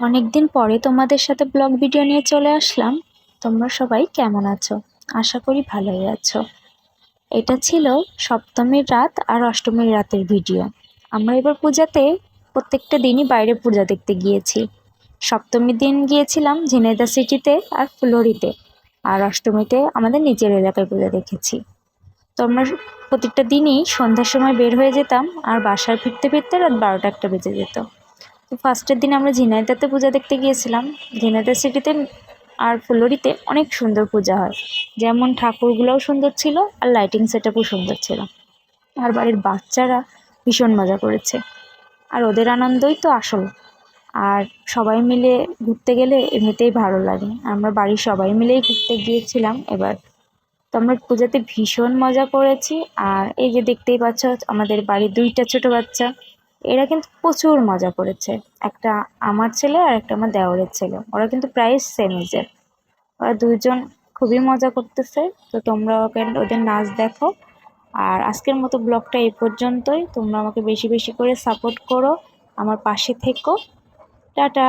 অনেকদিন পরে তোমাদের সাথে ব্লগ ভিডিও নিয়ে চলে আসলাম। তোমরা সবাই কেমন আছো? আশা করি ভালোই আছো। এটা ছিল সপ্তমীর রাত আর অষ্টমীর রাতের ভিডিও। আমরা এবার পূজাতে প্রত্যেকটা দিনই বাইরে পূজা দেখতে গিয়েছি। সপ্তমীর দিন গিয়েছিলাম ঝিনাইদহ সিটিতে আর ফুলহরিতে, আর অষ্টমীতে আমাদের নিচের এলাকায় পূজা দেখেছি। তো আমরা প্রত্যেকটা দিনই সন্ধ্যার সময় বের হয়ে যেতাম, আর বাসায় ফিরতে ফিরতে রাত 12টা-1টা বেজে যেত। তো ফার্স্টের দিন আমরা ঝিনাইদহতে পূজা দেখতে গিয়েছিলাম। ঝিনাইদহ সিটিতে আর ফুলহরিতে অনেক সুন্দর পূজা হয়, যেমন ঠাকুরগুলোও সুন্দর ছিল আর লাইটিং সেটআপও সুন্দর ছিল। আর বাড়ির বাচ্চারা ভীষণ মজা করেছে, আর ওদের আনন্দই তো আসল। আর সবাই মিলে ঘুরতে গেলে এমনিতেই ভালো লাগে। আমরা বাড়ির সবাই মিলেই ঘুরতে গিয়েছিলাম এবার। তো আমরা পূজাতে ভীষণ মজা করেছি। আর এই যে দেখতেই পাচ্ছ, আমাদের বাড়ির 2টা ছোট বাচ্চা, এরা কিন্তু প্রচুর মজা করেছে। একটা আমার ছেলে আর একটা আমার দেওরের ছেলে, ওরা কিন্তু প্রায় সেম এজের। ওরা দুজন খুবই মজা করতেছে। তো তোমরা ওদের নাচ দেখো। আর আজকের মতো ব্লগটা এই পর্যন্তই। তোমরা আমাকে বেশি বেশি করে সাপোর্ট করো, আমার পাশে থেকো। টাটা।